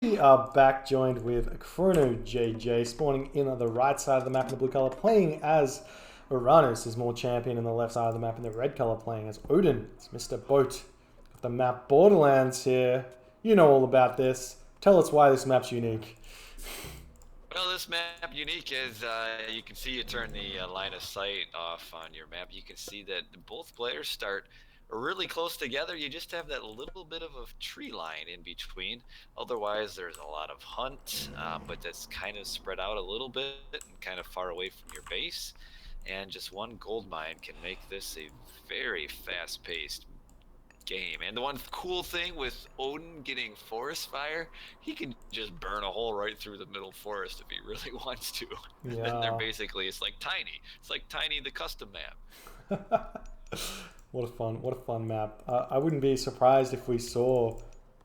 We are back joined with ChronoJJ, spawning in on the right side of the map in the blue color, playing as Oranos, is more champion in the left side of the map in the red color, playing as Odin. It's Mr. Boat. Got the map Borderlands here. You know all about this. Tell us why this map's unique. Well, this map unique is you can see you turn the line of sight off on your map. You can see that both players start really close together. You just have that little bit of a tree line in between. Otherwise, there's a lot of hunt, but that's kind of spread out a little bit and kind of far away from your base. And just one gold mine can make this a very fast-paced game. And the one cool thing with Odin getting forest fire, he can just burn a hole right through the middle forest if he really wants to. And then they're Yeah. basically, it's like Tiny. It's like Tiny the custom map. What a fun map. I wouldn't be surprised if we saw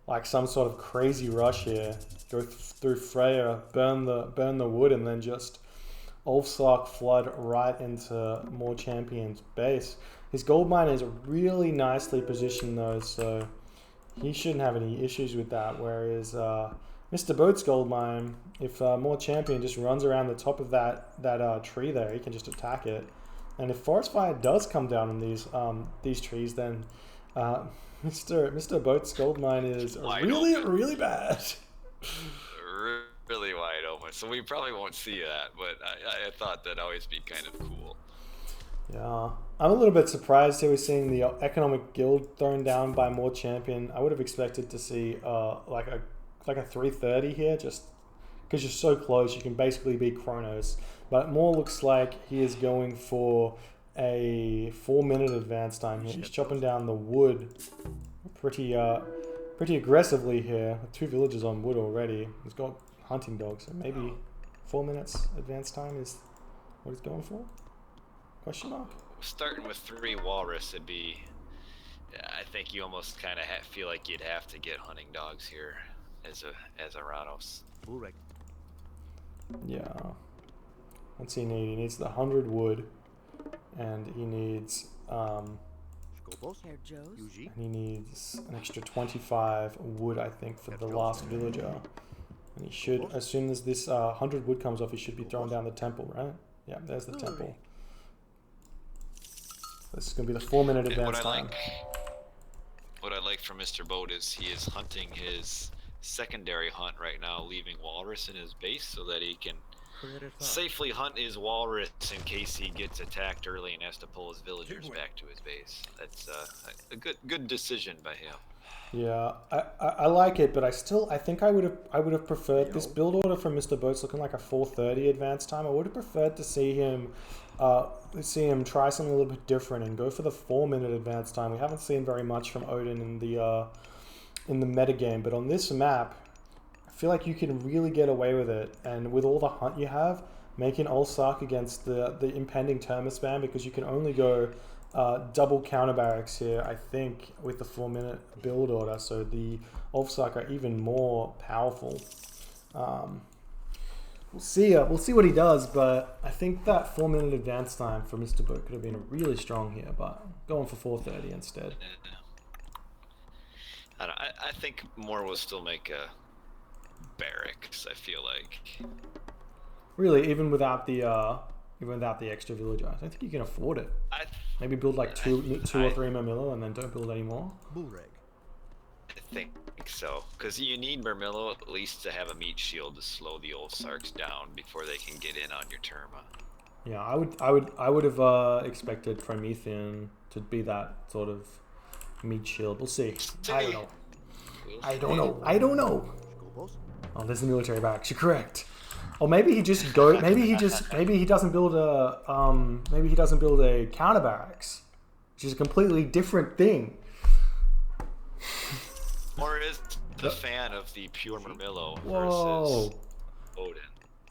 like some sort of crazy rush here. Go through Freya, burn the wood, and then just Ulfsark flood right into more champions base. His gold mine is really nicely positioned though, so he shouldn't have any issues with that. Whereas Mr. Boat's gold mine, if more champion just runs around the top of that tree there, he can just attack it. And if forest fire does come down on these trees, then uh, Mr. Boat's gold mine is really bad. Really wide open. So we probably won't see that, but I thought that'd always be kind of cool. Yeah, I'm a little bit surprised here we're seeing the economic guild thrown down by more champion. I would have expected to see like a 330 here, just because you're so close, you can basically be Chronos. But it more looks like he is going for a 4-minute advance time here. He's chopping down the wood pretty aggressively here. 2 villagers on wood already. He's got hunting dogs, so maybe 4 minutes advance time is what he's going for. Question mark? Starting with 3 walrus, it'd be. I think you almost kind of feel like you'd have to get hunting dogs here as Oranos. Yeah. What's he need? He needs the 100 wood, and he needs and he needs an extra 25 wood, I think, for the last villager. And he should, as soon as this 100 wood comes off, he should be throwing down the temple, right? Yeah, there's the temple. This is going to be the 4-minute advance time. What I like from Mr. Boat is he is hunting his secondary hunt right now, leaving walrus in his base so that he can safely hunt his walrus in case he gets attacked early and has to pull his villagers back to his base. That's a good decision by him. Yeah, I like it, but I think I would have preferred this build order from Mr. Boat's looking like a 4:30 advance time. I would have preferred to see him try something a little bit different and go for the 4-minute advance time. We haven't seen very much from Odin in the metagame, but on this map, I feel like you can really get away with it. And with all the hunt you have, make an Ulfsark against the impending Terma spam, because you can only go double counter barracks here, I think, with the 4-minute build order. So the Ulfsark are even more powerful. We'll see what he does, but I think that 4-minute advance time for Mr. Boat could have been really strong here, but going for 4:30 instead. I think more will still make a barracks, I feel like. Really, even without the extra villager, I don't think you can afford it. Maybe build like two or 3 Mermillo and then don't build any more. I think so, because you need Mermillo at least to have a meat shield to slow the Ulfsarks down before they can get in on your Terma. Yeah, I would have expected Promethean to be that sort of meat shield. We'll see. I don't know. Oh, there's the military barracks. You're correct. Or maybe he just go. Maybe he doesn't build a counter barracks, which is a completely different thing. Or is the fan of the pure Mermillo versus Odin?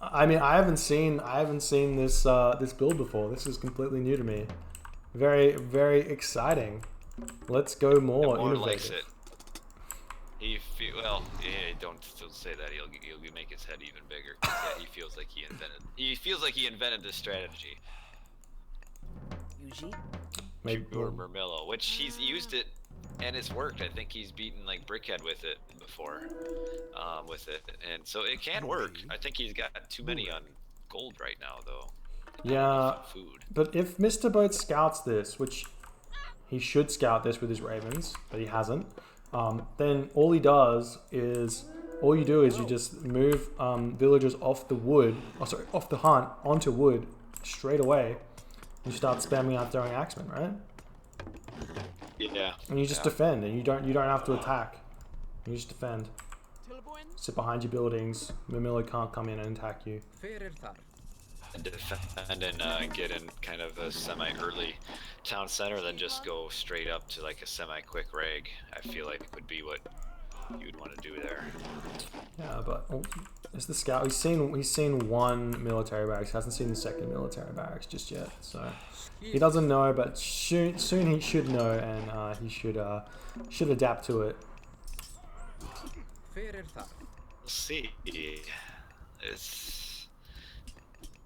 I mean, I haven't seen this this build before. This is completely new to me. Very, very exciting. Let's go more innovative. Likes it. Don't say that. He'll make his head even bigger. Yeah, he feels like he invented this strategy. Maybe Pure Mermillo, which he's used it and it's worked. I think he's beaten like Brickhead with it before, and so it can work. I think he's got too many on gold right now, though. Yeah, Food. but if Mr. Boat scouts this, which he should scout this with his ravens, but he hasn't, then all he does is, all you do is you just move villagers off the wood, off the hunt onto wood straight away. You start spamming out throwing axemen, right? Yeah. And you just defend, and you don't have to attack. You just defend. Sit behind your buildings. Mimilo can't come in and attack you. Defend and get in kind of a semi-early town center, then just go straight up to like a semi-quick rag. I feel like would be what you'd want to do there. Yeah, but it's the scout. He's seen one military barracks. Hasn't seen the second military barracks just yet. So he doesn't know, but soon he should know, and he should adapt to it. We'll see. It's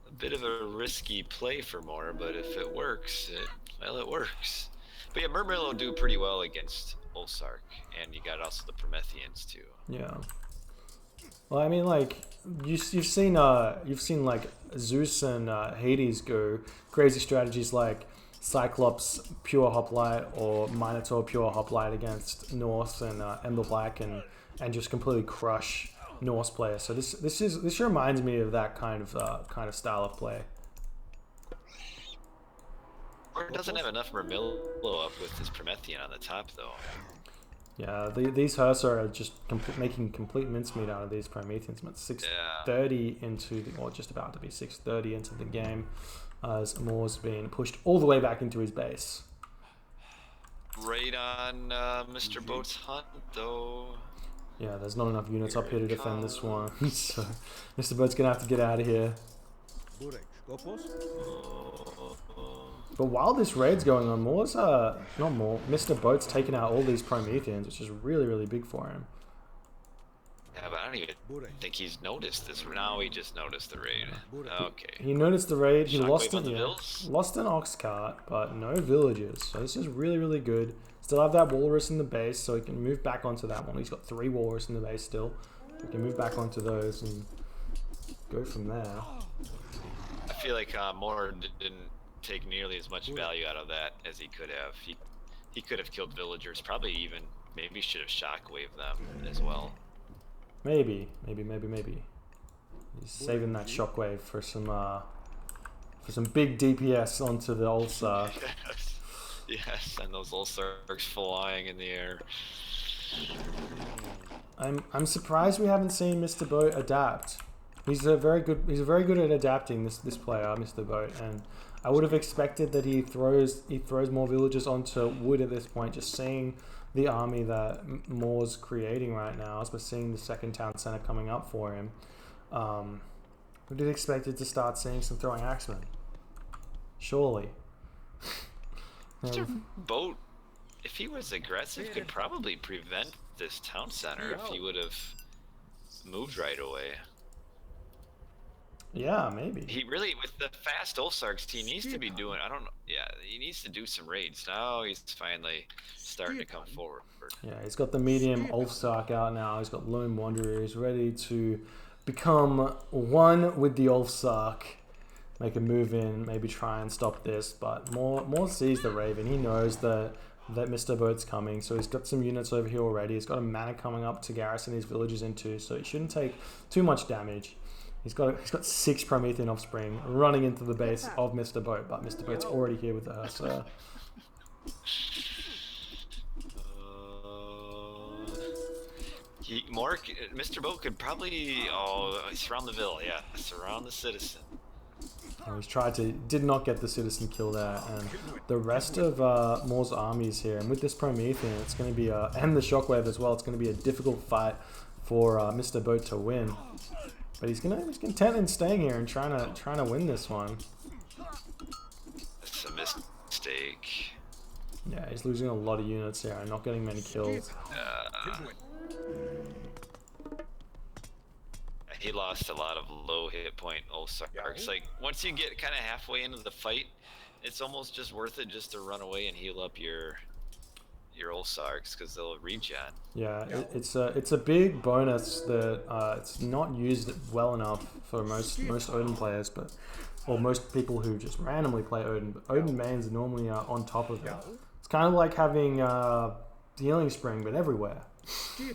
a bit of a risky play for Moore, but if it works, it works. But yeah, Mermaid will do pretty well against Ulsark, and you got also the Prometheans too. Yeah. Well, I mean, like you've seen like Zeus and Hades go crazy strategies like Cyclops pure hoplite or Minotaur pure hoplite against Norse and Ember Black and just completely crush Norse players. So this reminds me of that kind of style of play. Or doesn't have enough Mermillo up with his Promethean on the top though. Yeah, these Hersa are just making complete mincemeat out of these Prometheans. But 6:30 into the, or just about to be 6:30 into the game, as Moore's been pushed all the way back into his base. Right on Mr. Boat's hunt though. Yeah, there's not enough units up here to defend this one, so Mr. Boat's gonna have to get out of here. But while this raid's going on, Mr. Boat's taken out all these Prometheans, which is really, really big for him. Yeah, but I don't even think he's noticed this. Now he just noticed the raid. Okay. He noticed the raid. He lost an ox cart, but no villagers. So this is really, really good. Still have that walrus in the base, so he can move back onto that one. He's got 3 walrus in the base still. We can move back onto those and go from there. I feel like Moore didn't take nearly as much value out of that as he could have. He could have killed villagers, probably even maybe should have shockwaved them as well. Maybe. He's saving that shockwave for some big DPS onto the Ulsark. Yes, and those Ulsarks flying in the air. I'm surprised we haven't seen Mr. Boat adapt. He's very good at adapting, this player, Mr. Boat, and I would have expected that he throws more villagers onto wood at this point, just seeing the army that Moore's creating right now, but seeing the second town center coming up for him. We did expect it to start seeing some throwing axemen. Surely. Mr. Boat, if he was aggressive, could probably prevent this town center if he would have moved right away. Yeah, maybe. He really, with the fast Ulsarks, he needs to be doing, I don't know, yeah, he needs to do some raids. Now he's finally starting to come forward. Yeah, he's got the medium Ulfsark out now. He's got Lone Wanderer. He's ready to become one with the Ulfsark. Make a move in, maybe try and stop this, but Moore sees the Raven. He knows that Mr. Boat's coming, so he's got some units over here already. He's got a mana coming up to garrison his villages into, so he shouldn't take too much damage. He's got 6 Promethean offspring running into the base of Mr. Boat, but Mr. Boat's already here with the Hersa. Mr. Boat could probably surround the Ville, yeah, surround the citizen. Did not get the citizen kill there, and the rest of Moore's armies here, and with this Promethean, it's going to be and the Shockwave as well. It's going to be a difficult fight for Mr. Boat to win, but he's content in staying here and trying to win this one. It's a mistake. Yeah, he's losing a lot of units here and not getting many kills. He lost a lot of low hit point Ulsarks. Like, once you get kind of halfway into the fight, it's almost just worth it just to run away and heal up your your Olsarks because they'll regen. Yeah, it's a big bonus that it's not used well enough for most Odin players, but or most people who just randomly play Odin. But Odin mains are normally on top of it. It's kind of like having Healing Spring, but everywhere. Yeah.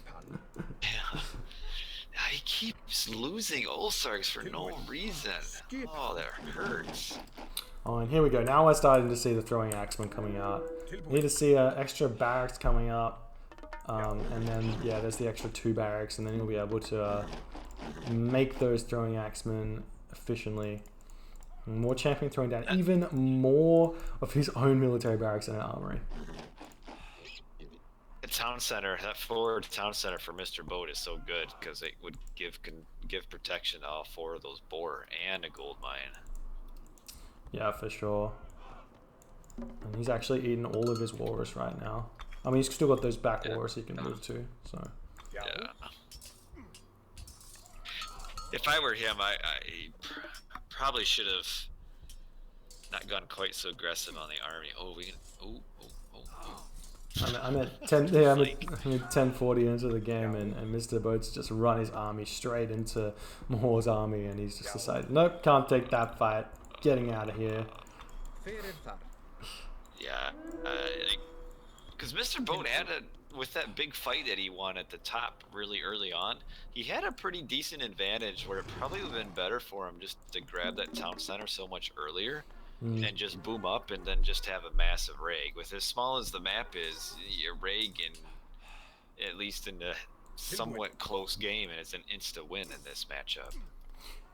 He keeps losing Olsarks for no reason. Oh, that hurts. Oh, and here we go. Now we're starting to see the throwing axemen coming out. We need to see extra barracks coming up. And then, yeah, there's the extra 2 barracks, and then you'll be able to make those throwing axemen efficiently. More champion throwing down even more of his own military barracks in an armory. The town center, that forward town center for Mr. Boat is so good because it would give protection to all 4 of those boar and a gold mine. Yeah, for sure. And he's actually eating all of his walrus right now. I mean, he's still got those back walrus he can move to, so. Yeah. If I were him, I probably should have not gone quite so aggressive on the army. Oh, we can. Oh. I'm at 10. Yeah, I'm at 10:40 into the game, and Mr. Boat's just run his army straight into Moor's army, and he's just decided, nope, can't take that fight. Getting out of here. Yeah, because Mr. Boat had with that big fight that he won at the top really early on, he had a pretty decent advantage where it probably would have been better for him just to grab that town center so much earlier and just boom up and then just have a massive raid. With as small as the map is, your raid can, at least in the somewhat close game, and it's an insta win in this matchup.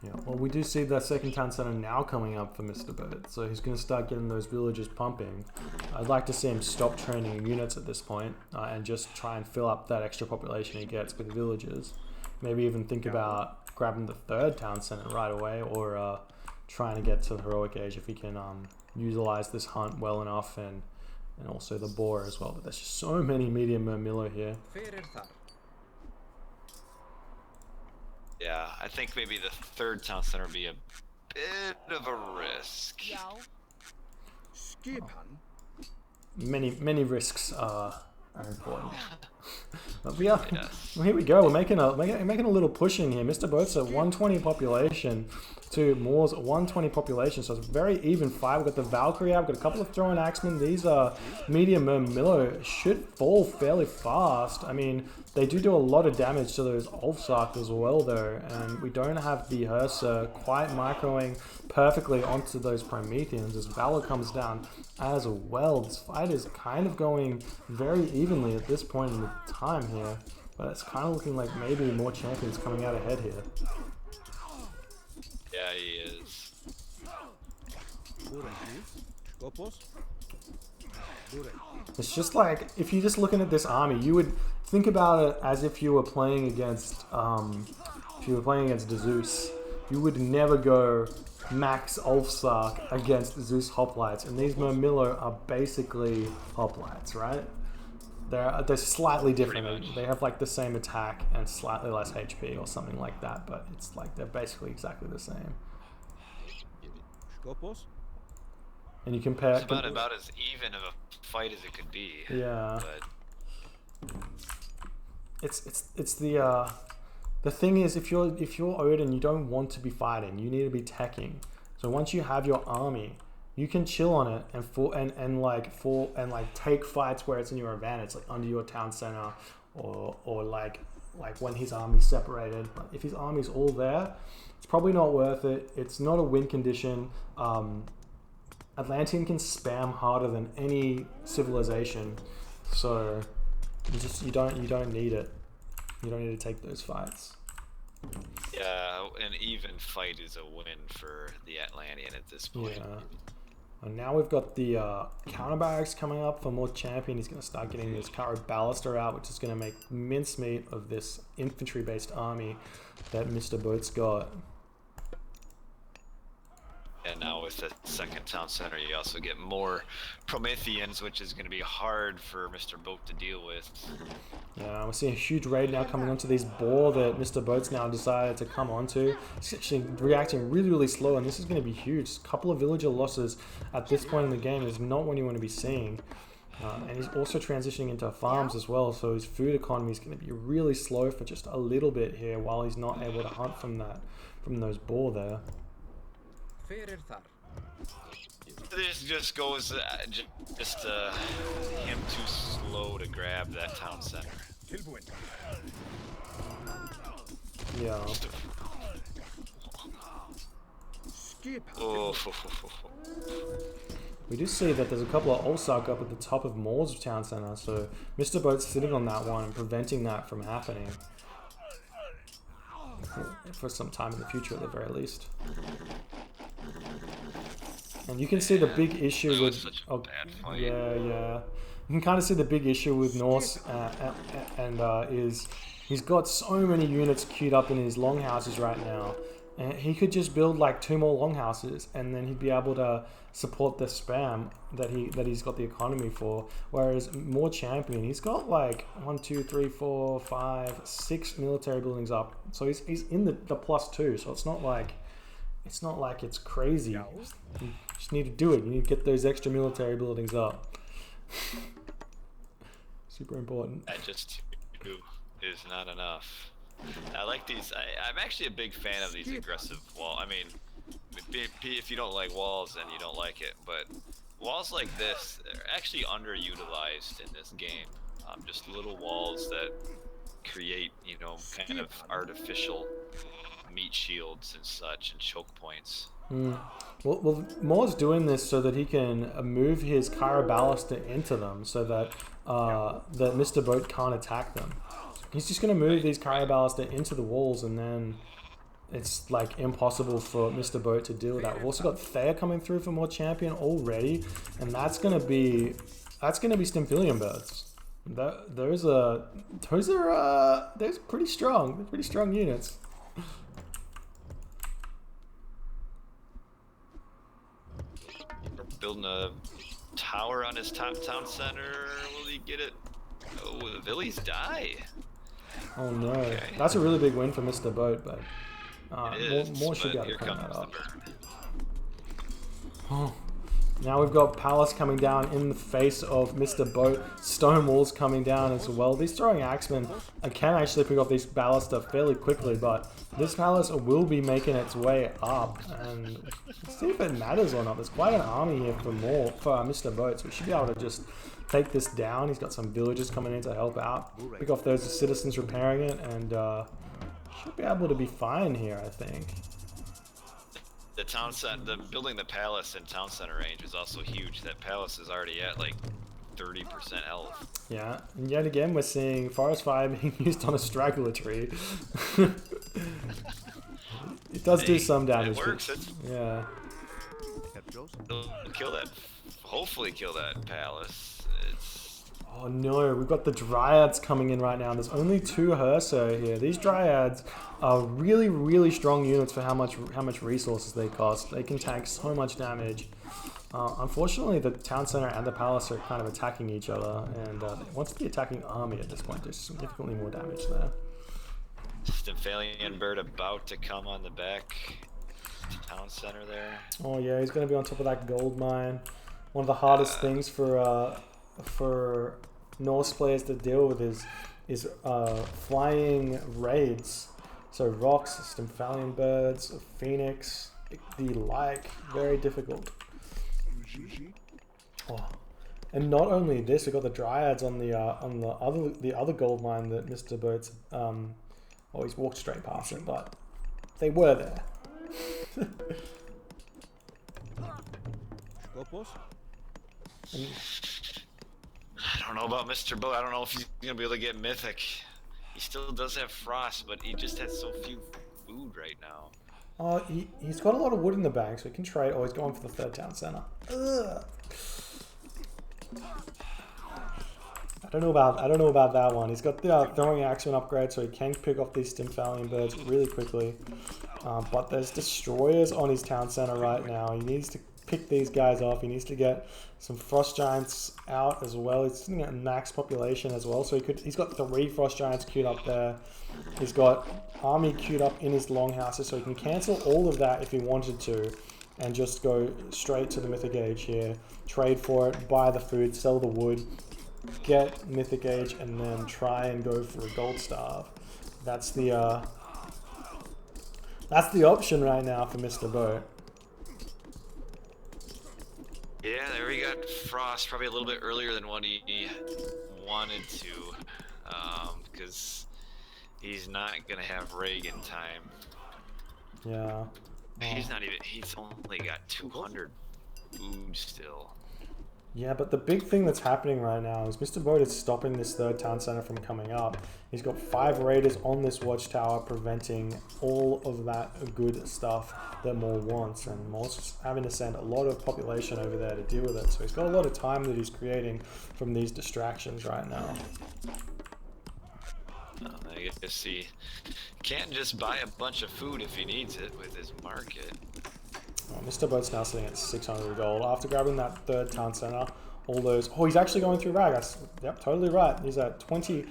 Yeah, well, we do see that second town center now coming up for Mr. Boat, so he's going to start getting those villagers pumping. I'd like to see him stop training units at this point and just try and fill up that extra population he gets with villagers. Maybe even think about grabbing the 3rd town center right away, or trying to get to the heroic age if he can utilize this hunt well enough, and also the boar as well. But there's just so many medium Murmillo here. Yeah, I think maybe the 3rd town center would be a bit of a risk. Many risks are important. But yeah, well, here we go. We're making a little push in here. Mr. Boat's at 120 population to Moor's 120 population, so it's a very even fight. We've got the Valkyrie out, we've got a couple of throwing axemen. These medium Murmillo should fall fairly fast. I mean, they do a lot of damage to those Ulfsark as well, though, and we don't have the Hersa quite microing perfectly onto those Prometheans as Valor comes down as well. This fight is kind of going very evenly at this point in the time here, but it's kind of looking like maybe more champions coming out ahead here. Yeah, he is. It's just like, if you're just looking at this army, you would think about it as if you were playing against Zeus. You would never go max Ulfsark against Zeus hoplites, and these Murmillo are basically hoplites, right? They're slightly different. They have like the same attack and slightly less HP or something like that, but it's like they're basically exactly the same. And you compare it's about as even of a fight as it could be. Yeah. But it's the thing is, if you're Odin, you don't want to be fighting. You need to be teching. So once you have your army, you can chill on it and take fights where it's in your advantage, like under your town center, or like when his army's separated. But if his army's all there, it's probably not worth it. It's not a win condition. Atlantean can spam harder than any civilization, so you don't need it. You don't need to take those fights. Yeah, an even fight is a win for the Atlantean at this point. Yeah. And now we've got the counter barracks coming up for more champion. He's going to start getting this Caro Ballister out, which is going to make mincemeat of this infantry-based army that Mr. Boat's got. And now with the second town center, you also get more Prometheans, which is going to be hard for Mr. Boat to deal with. Yeah, we're seeing a huge raid now coming onto these boar that Mr. Boat's now decided to come onto. He's actually reacting really, really slow, and this is going to be huge. A couple of villager losses at this point in the game is not what you want to be seeing. And he's also transitioning into farms as well, so his food economy is going to be really slow for just a little bit here while he's not able to hunt from those boar there. This just goes him too slow to grab that town center. Yeah. Oh. We do see that there's a couple of Ulsark up at the top of Moore's town center, so Mr. Boat's sitting on that one and preventing that from happening. For some time in the future at the very least. And you can see the big issue with... You can kind of see the big issue with Norse is he's got so many units queued up in his longhouses right now. And he could just build like 2 more longhouses and then he'd be able to support the spam that he's got the economy for. Whereas More Champion, he's got like 1, 2, 3, 4, 5, 6 military buildings up. So he's in the +2, so it's not like it's crazy. You just need to do it. You need to get those extra military buildings up. Super important. That just 2 is not enough. I like these. I'm actually a big fan of these aggressive wall. I mean, if you don't like walls, then you don't like it. But walls like this, they're actually underutilized in this game. Just little walls that create, kind of artificial meat shields and such, and choke points. Well, Moore's doing this so that he can move his Kyra Ballista into them, so that that Mr. Boat can't attack them. He's just going to move these Kyra Ballista into the walls, and then it's like impossible for Mr. Boat to deal with that. We've also got Thea coming through for More Champion already, and that's going to be Stymphalian birds. Those are pretty strong. They're pretty strong units. Building a tower on his town center. Will he get it? Oh, the Villies die. Oh no, okay. That's a really big win for Mr. Boat, but more should be able to clean that up. Oh. Now we've got Palace coming down in the face of Mr. Boat. Stone walls coming down as well. These throwing axemen can actually pick off these ballista fairly quickly, but this Palace will be making its way up. And let's see if it matters or not. There's quite an army here for Mr. Boat, so we should be able to just take this down. He's got some villagers coming in to help out. Pick off those citizens repairing it, and should be able to be fine here, I think. Building the palace in town center range is also huge. That palace is already at like 30% health. Yeah, and yet again we're seeing forest fire being used on a straggler tree. It does do some damage. It works. Yeah. It'll kill that. Hopefully, kill that palace. Oh no, we've got the Dryads coming in right now. There's only 2 Herso here. These Dryads are really, really strong units for how much resources they cost. They can tank so much damage. Unfortunately, the town center and the palace are kind of attacking each other, and once the attacking army at this point, there's significantly more damage there. Stymphalian bird about to come on the back town center there. Oh yeah, he's going to be on top of that gold mine. One of the hardest things for Norse players to deal with is flying raids. So rocks, Stymphalian birds, Phoenix, the like, very difficult. Oh. And not only this, we've got the Dryads on the other gold mine that Mr. Boat's he's walked straight past it, but they were there. I don't know about Mr. Boat. I don't know if he's gonna be able to get mythic. He still does have frost, but he just has so few food right now. He's got a lot of wood in the bank, so he can trade. Oh, he's going for the 3rd town center. Ugh. I don't know about that one. He's got the throwing action upgrade, so he can pick off these Stymphalian birds really quickly. But there's destroyers on his town center right now. He needs to pick these guys off. He needs to get some frost giants out as well. He's sitting at max population as well, so he's got 3 frost giants queued up there. He's got army queued up in his longhouses, so he can cancel all of that if he wanted to. and just go straight to the Mythic Age here. Trade for it, buy the food, sell the wood, get Mythic Age, and then try and go for a gold starve. That's the option right now for Mr. Boat. Yeah, there we got Frost probably a little bit earlier than what he wanted to, because he's not gonna have Reg in time. Yeah. He's not even. He's only got 200 food still. Yeah, but the big thing that's happening right now is Mr. Boat is stopping this third town center from coming up. He's got 5 raiders on this watchtower preventing all of that good stuff that Maul wants, and Maul's having to send a lot of population over there to deal with it. So he's got a lot of time that he's creating from these distractions right now. I guess he can't just buy a bunch of food if he needs it with his market. Oh, Mr. Boat's now sitting at 600 gold after grabbing that third town center. All those. Oh, he's actually going through Rag. Yep, totally right. He's at 25%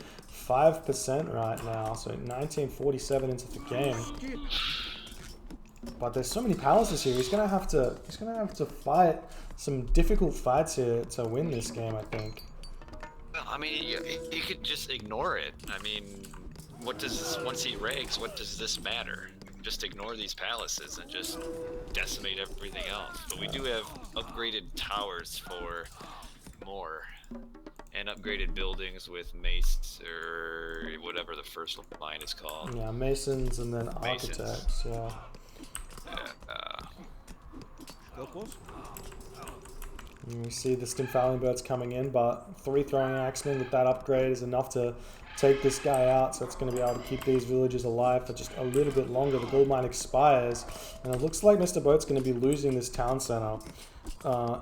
right now, so 1947 into the game. But there's so many palaces here. He's gonna have to fight some difficult fights here to win this game, I think. Well, I mean, you could just ignore it. I mean, what does once he rags? What does this matter? Just ignore these palaces and just decimate everything else. But we do have upgraded towers for more, and upgraded buildings with mace or whatever the first line is called. Yeah, masons and then architects. Yeah. And you see the Stimfalling birds coming in, but 3 throwing axemen with that upgrade is enough to take this guy out, so it's going to be able to keep these villages alive for just a little bit longer. The gold mine expires, and it looks like Mr. Boat's going to be losing this town center.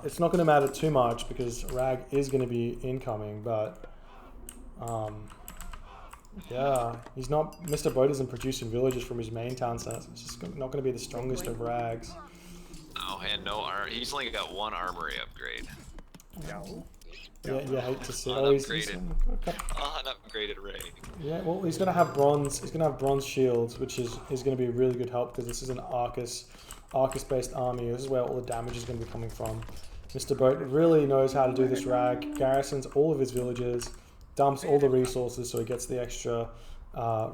It's not going to matter too much because Rag is going to be incoming, but yeah, he's not. Mr. Boat isn't producing villages from his main town center, so it's just not going to be the strongest of Rags. Oh, and no armor. He's only got 1 armory upgrade. Yeah, I hate to see. Unupgraded raid. Yeah, well, he's gonna have bronze. He's gonna have bronze shields, which is gonna be a really good help because this is an Arcus-based army. This is where all the damage is gonna be coming from. Mr. Boat really knows how to do this Rag. Garrisons all of his villages, dumps all the resources so he gets the extra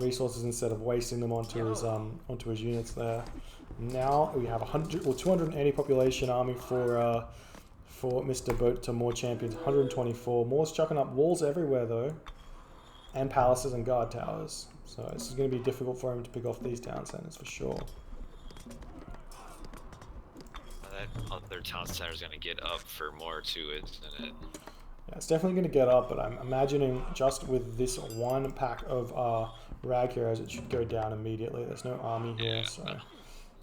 resources instead of wasting them onto his units there. Now we have 280 population army for Mr. Boat to more champions, 124. Moore's chucking up walls everywhere though, and palaces and guard towers. So this is going to be difficult for him to pick off these town centers for sure. That other town center is going to get up for more too, isn't it? Yeah, it's definitely going to get up, but I'm imagining just with this 1 pack of Rag heroes, it should go down immediately. There's no army here, so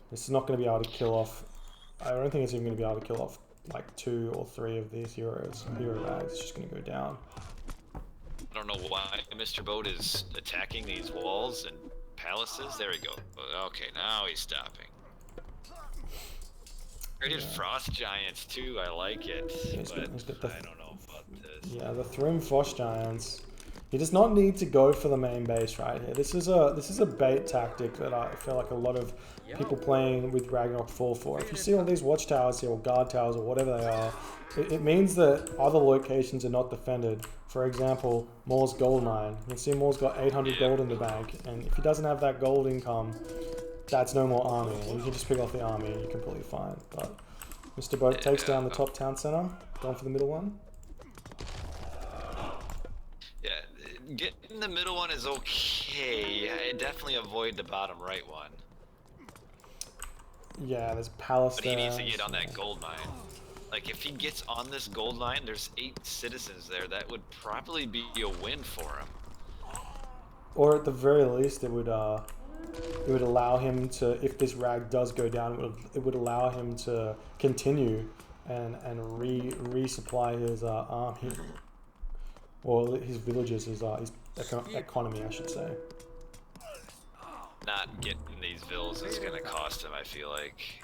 this is not going to be able to kill off. I don't think it's even going to be able to kill off like 2 or 3 of these hero Rags. It's just going to go down. I don't know why Mr. Boat is attacking these walls and palaces. There we go. Okay, now he's stopping. Rated frost giants too. I like it, but I don't know about this. Yeah, the Thrim Frost Giants. He does not need to go for the main base right here. This is a bait tactic that I feel like a lot of people playing with Ragnarok fall for. If you see all these watchtowers here, or guard towers, or whatever they are, it means that other locations are not defended. For example, Moore's gold mine. You can see Moore's got 800 gold in the bank, and if he doesn't have that gold income, that's no more army. And you can just pick off the army and you're completely fine. But Mr. Boat takes down the top town center, going for the middle one. Getting the middle one is okay. I definitely avoid the bottom right one. Yeah, there's palace. But he needs to get on that gold mine. Like if he gets on this gold mine, there's 8 citizens there. That would probably be a win for him. Or at the very least, it would allow him to, if this Rag does go down, it would allow him to continue and resupply his army. Or his villages, his economy, I should say. Not getting these villas is going to cost him, I feel like.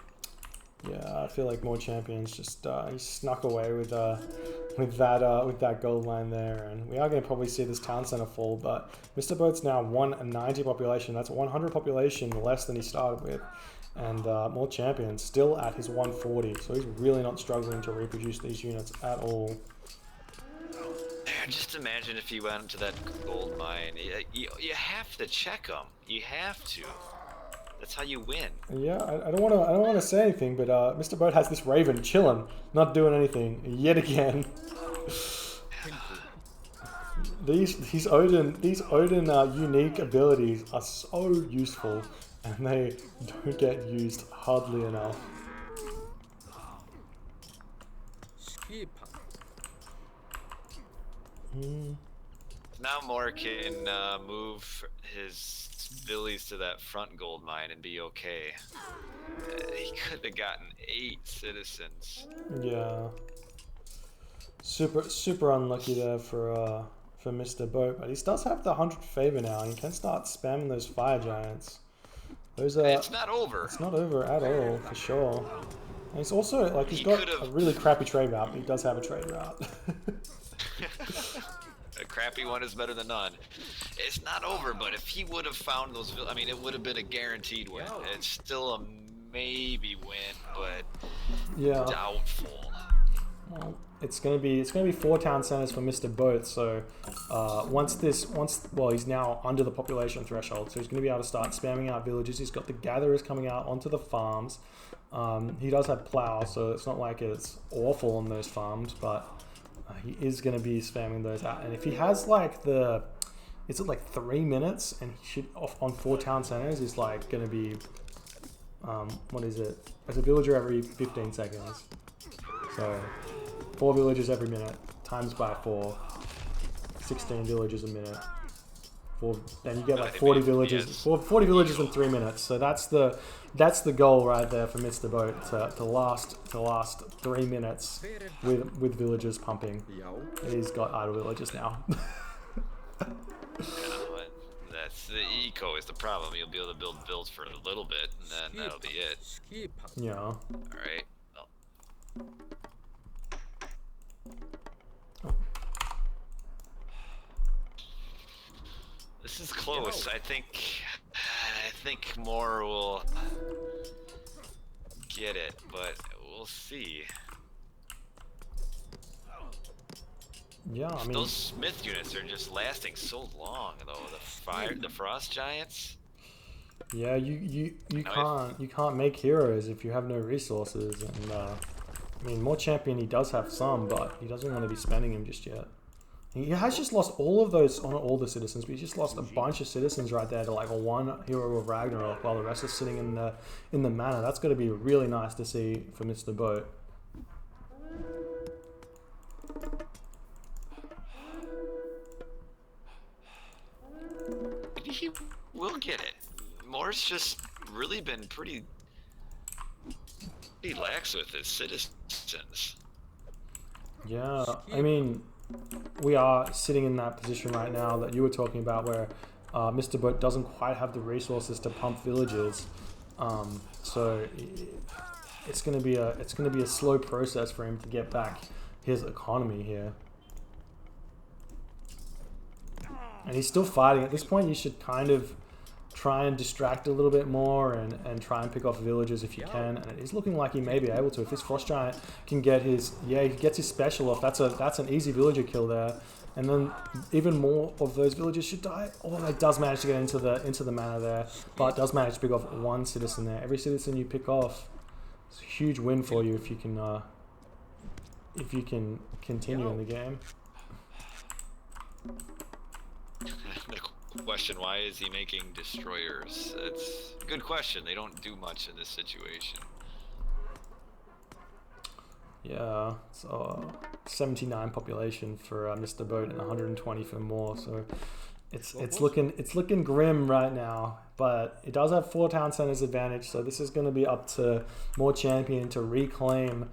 Yeah, I feel like more champions just he snuck away with that gold line there, and we are going to probably see this town center fall. But Mr. Boat's now 190 population. That's 100 population less than he started with, And more champion still at his 140, so he's really not struggling to reproduce these units at all. Just imagine if you went to that gold mine. You have to check them. You have to. That's how you win. Yeah, I don't want to say anything, but Mr. Boat has this Raven chilling, not doing anything yet again. These Odin unique abilities are so useful, and they don't get used hardly enough. Now Moore can move his billies to that front gold mine and be okay. He could have gotten 8 citizens. Yeah. Super unlucky there for Mr. Boat, but he does have the 100 favor now, and he can start spamming those fire giants. Those are. It's not over. It's not over at all, for sure. And he's also like he's got a really crappy trade route, but he does have a trade route. A crappy one is better than none. It's not over, but if he would have found those, I mean, it would have been a guaranteed win. It's still a maybe win, but yeah, doubtful. Well, it's gonna be 4 town centers for Mr. Boat. So well, he's now under the population threshold, so he's gonna be able to start spamming out villages. He's got the gatherers coming out onto the farms. He does have plow, so it's not like it's awful on those farms, but he is going to be spamming those out. And if he has like it's at like 3 minutes, and he should on 4 town centers is like going to be what is it? It's a villager every 15 seconds. So 4 villagers every minute times by 4, 16 villagers a minute. Then you get like 40 villages, 40 villages in 3 minutes. So that's the goal right there for Mr. Boat to last 3 minutes with villagers pumping. He's got idle villagers now. That's the eco is the problem. You'll be able to build builds for a little bit, and then that'll be it. Yeah. All right. Well. This is close. I think Moore will get it, but we'll see. Yeah, I mean those Smith units are just lasting so long, though. The frost giants. Yeah, you can't make heroes if you have no resources, and I mean, more champion he does have some, but he doesn't want to be spending them just yet. He has just lost all of those, on all the citizens, but he's just lost a bunch of citizens right there to like a 1 hero of Ragnarok, while the rest is sitting in the manor. That's going to be really nice to see for Mr. Boat. He will get it. Moore's just really been pretty lax with his citizens. Yeah, I mean, we are sitting in that position right now that you were talking about, where Mr. Boat doesn't quite have the resources to pump villages, so it's going to be a slow process for him to get back his economy here. And he's still fighting. At this point, you should kind of try and distract a little bit more and try and pick off villages if you can. And it is looking like he may be able to. If this Frost Giant can get he gets his special off, that's an easy villager kill there. And then even more of those villagers should die. Oh, it does manage to get into the manor there, but it does manage to pick off 1 citizen there. Every citizen you pick off, it's a huge win for you if you can continue in the game. The question, why is he making destroyers? It's a good question. They don't do much in this situation. Yeah, so 79 population for Mr. Boat and 120 for Moore. So it's looking grim right now. But it does have 4 town centers advantage. So this is going to be up to Moore Champion to reclaim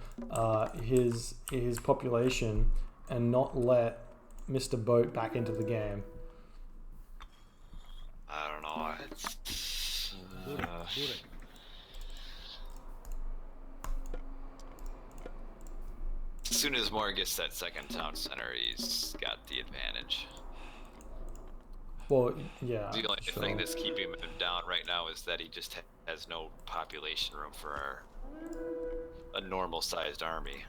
his population and not let Mr. Boat back into the game. I don't know. As soon as Moore gets that second town center, he's got the advantage. Well, yeah, The only sure. thing that's keeping him down right now is that he just has no population room for a normal-sized army.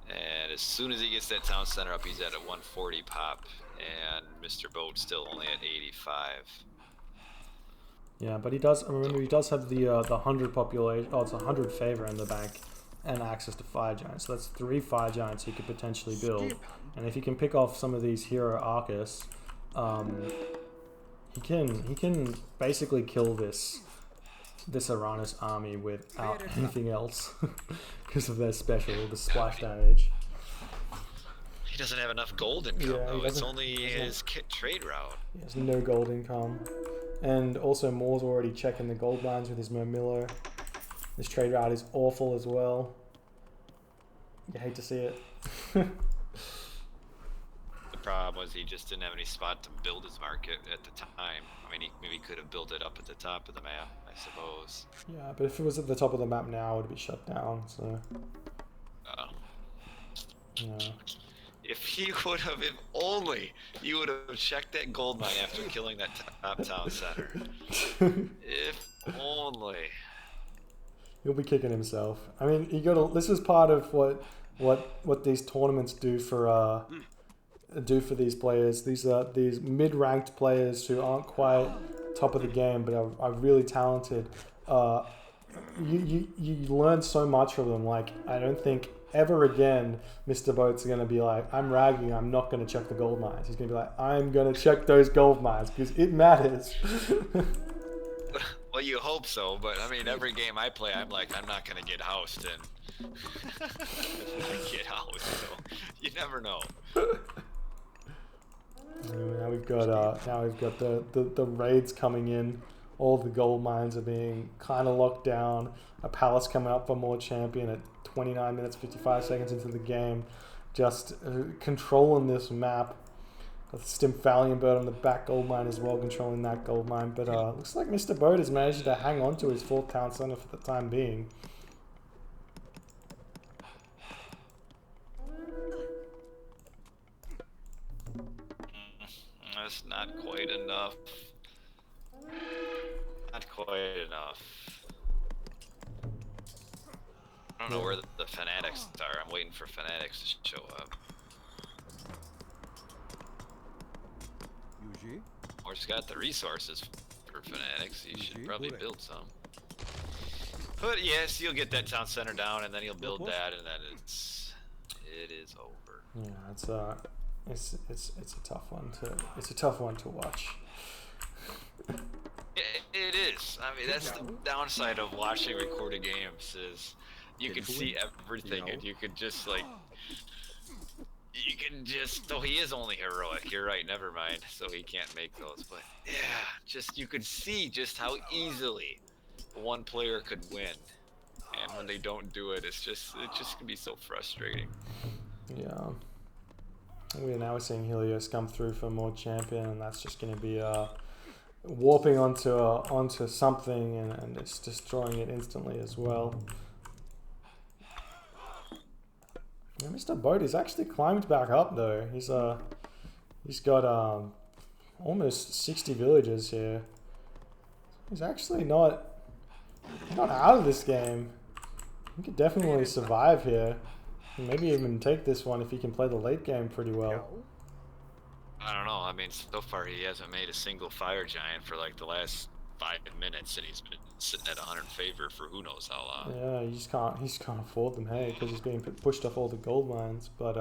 And as soon as he gets that town center up, he's at a 140 pop, and Mr. Boat's still only at 85. Yeah, but he does. Remember, he does have the 100 population. Oh, it's 100 favor in the bank, and access to fire giants. So that's 3 fire giants he could potentially build. And if he can pick off some of these hero Arcus, he can basically kill this Oranos army without anything else because of their special, the splash damage. He doesn't have enough gold income, though. It's only his trade route. He has no gold income. And also Moore's already checking the gold mines with his Mermillo. This trade route is awful as well. You hate to see it. The problem was he just didn't have any spot to build his market at the time. I mean, he maybe could have built it up at the top of the map, I suppose. Yeah, but if it was at the top of the map now, it would be shut down, so... Yeah. If he would have, if only he would have checked that gold mine after killing that top town center. If only. He'll be kicking himself. I mean, you gotta. This is part of what these tournaments do for these players. These mid-ranked players who aren't quite top of the game, but are really talented. You learn so much from them. Like, I don't think ever again Mr. Boat's going to be like, I'm ragging, I'm not going to check the gold mines. He's going to be like, I'm going to check those gold mines because it matters. Well, you hope so, but I mean, every game I play, I'm like, I'm not going to get housed, and get housed, so you never know. Now we've got the raids coming in. All the gold mines are being kind of locked down. A palace coming up for more champion at 29 minutes 55 seconds into the game, just controlling this map. Got the Stymphalian Bird on the back gold mine as well, controlling that gold mine. But looks like Mr. Boat has managed to hang on to his 4th town center for the time being. That's not quite enough. Not quite enough. I don't know where the fanatics are. I'm waiting for fanatics to show up. Or he's got the resources for fanatics. He should probably build some. But yes, he'll get that town center down, and then he'll build that, and then it is over. Yeah, it's a tough one to watch. It is. I mean, that's the downside of watching recorded games is you can see everything, and you can just like, though he is only heroic, you're right, never mind, so he can't make those, but yeah, just, you could see just how easily one player could win, and when they don't do it, it just can be so frustrating. Yeah. Now we're seeing Helios come through for more champion, and that's just going to be warping onto something and it's destroying it instantly as well. Yeah, Mr. Boat is actually climbed back up though. He's got almost 60 villagers here. He's actually not out of this game. He could definitely survive here. Maybe even take this one if he can play the late game pretty well. I don't know. I mean, so far he hasn't made a single fire giant for like the last 5 minutes, and he's been sitting at 100 favor for who knows how long. Yeah, he just can't afford them, hey, because he's being pushed off all the gold mines. But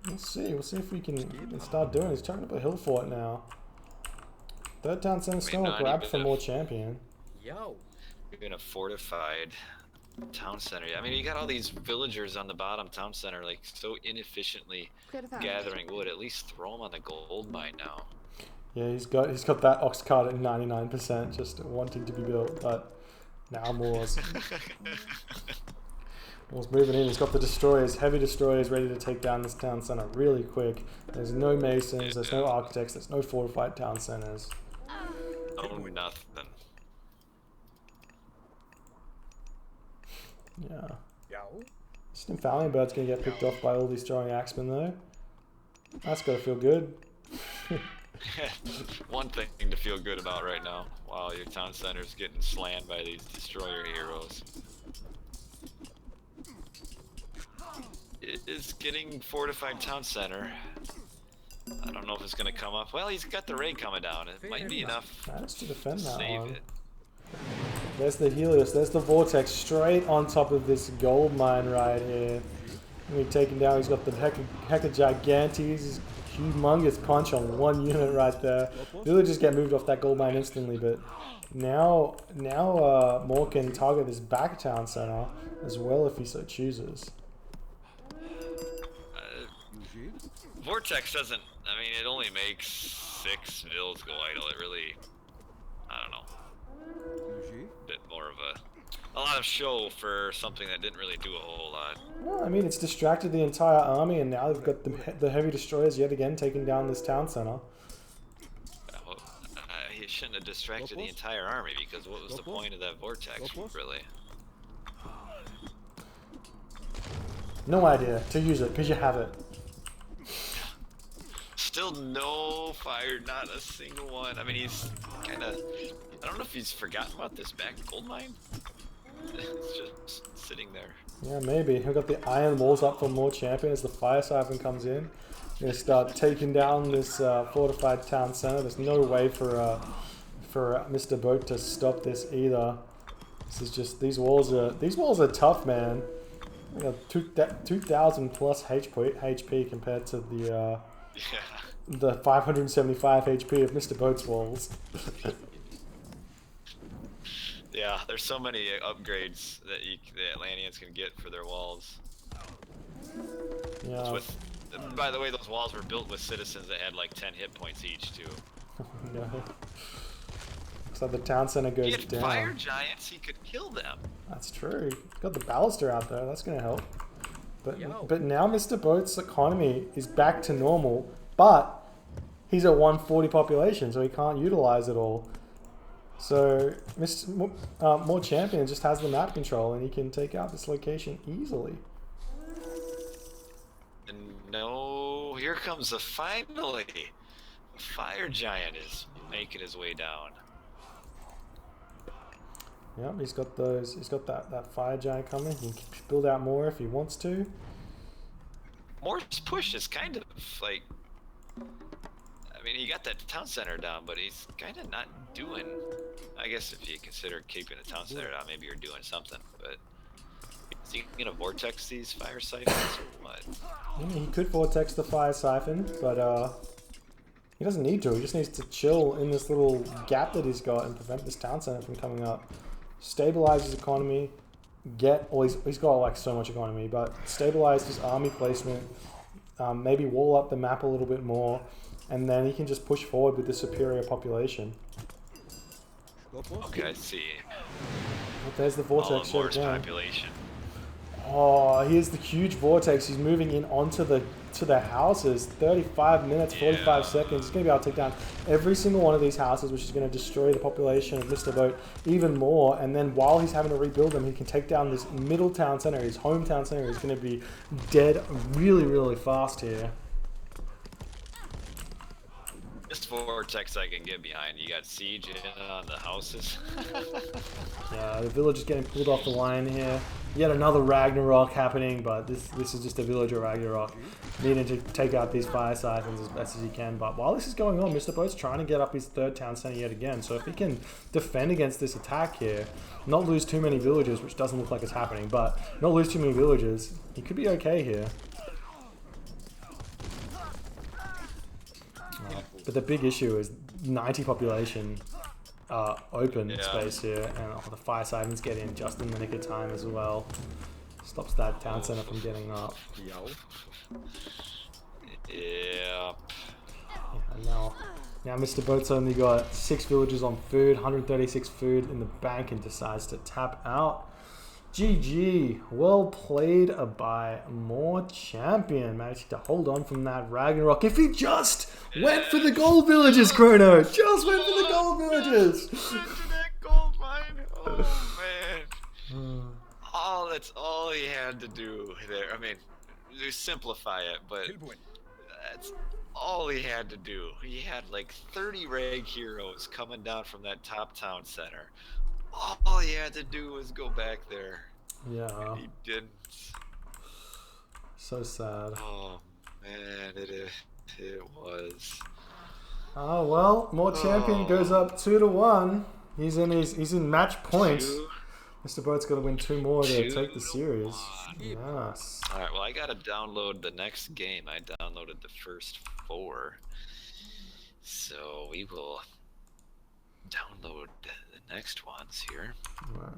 we'll see if we can start doing it. He's trying to put Hill Fort now. 3rd town center still a grab for more champion. Even a fortified town center. I mean, you got all these villagers on the bottom town center, like so inefficiently gathering wood. At least throw them on the gold mine now. Yeah, he's got that ox cart at 99%, just wanting to be built. But now Moore's moving in. He's got the destroyers, heavy destroyers, ready to take down this town center really quick. There's no masons, there's no architects, there's no fortified town centers. Oh, nothing. Yeah. Stymphalian Bird's gonna get picked off by all these throwing axemen though. That's gotta feel good. One thing to feel good about right now, while your town center's getting slammed by these destroyer heroes, is getting fortified town center. I don't know if it's gonna come up. Well, he's got the raid coming down. It might be enough Managed to defend that save one. it. There's the Helios, there's the Vortex straight on top of this gold mine right here. And we've taken down, he's got the Hecka Gigantes, his humongous punch on one unit right there. Villagers get moved off that gold mine instantly, but now Moore can target this back town center as well if he so chooses. Vortex doesn't, I mean, it only makes 6 vills go idle. It really, I don't know, a bit more of a lot of show for something that didn't really do a whole lot. Well, I mean, it's distracted the entire army, and now they've got the heavy destroyers yet again taking down this town center. Well, he shouldn't have distracted the entire army, because what was the point of that Vortex, really? No idea to use it, because you have it. Still no fire, not a single one. I mean, he's kind of, I don't know if he's forgotten about this back gold mine. It's just sitting there. Yeah, maybe. We've got the iron walls up for more champion as the fire siphon comes in. We're going to start taking down this fortified town center. There's no way for Mr. Boat to stop this either. This is just, these walls are tough, man. You know, 2,000 plus HP compared to the 575 HP of Mr. Boat's walls. Yeah, there's so many upgrades that the Atlanteans can get for their walls. Yeah. By the way, those walls were built with citizens that had like 10 hit points each, too. No. So the town center goes He had down. fire giants, he could kill them. That's true. Got the baluster out there. That's going to help. But now Mr. Boat's economy is back to normal, but he's at 140 population, so he can't utilize it all. So More Champion just has the map control, and he can take out this location easily. And no, here comes finally. The fire giant is making his way down. Yep, he's got that fire giant coming. He can build out more if he wants to. Moore's push is kind of like, I mean, he got that town center down, but he's kind of not doing, I guess if you consider keeping the town center down, maybe you're doing something, but is he gonna vortex these fire siphons or what? Yeah, he could vortex the fire siphon, but he doesn't need to. He just needs to chill in this little gap that he's got and prevent this town center from coming up. Stabilize his economy, he's got like so much economy, but stabilize his army placement, maybe wall up the map a little bit more, and then he can just push forward with the superior population. Okay, I see. But there's the vortex Moore's again. population. Oh, here's the huge vortex. He's moving in onto the houses. 35 minutes, 45 seconds. He's going to be able to take down every single one of these houses, which is going to destroy the population of Mr. Boat even more. And then while he's having to rebuild them, he can take down this middle town center. His hometown center is going to be dead really, really fast here. This vortex I can get behind. You got siege in on the houses. Yeah, the village is getting pulled off the line here. Yet another Ragnarok happening, but this is just a villager Ragnarok. Needing to take out these fire siphons as best as he can. But while this is going on, Mr. Boat's trying to get up his third town center yet again. So if he can defend against this attack here, not lose too many villagers, which doesn't look like it's happening, but not lose too many villagers, he could be okay here. But the big issue is 90 population open space here, and the fire siphons get in just in the nick of time as well. Stops that town center from getting up. Yeah. Now Mr. Boat's only got 6 villagers on food, 136 food in the bank, and decides to tap out. GG, well played by More Champion. Managed to hold on from that Ragnarok. If he just went for the gold villages, Chrono! Just went for the gold villages! Went to that gold mine. Oh man. That's all he had to do there. I mean, to simplify it, but that's all he had to do, he had like 30 rag heroes coming down from that top town center. All he had to do was go back there, Yeah. and he didn't. So sad. Oh man, it was. Oh well, more champion goes up 2-1. He's in match point. Mr. Boat's got to win 2 more to take the series. Yes. All right. Well, I gotta download the next game. I downloaded the first 4, so we will download the next ones here. Right.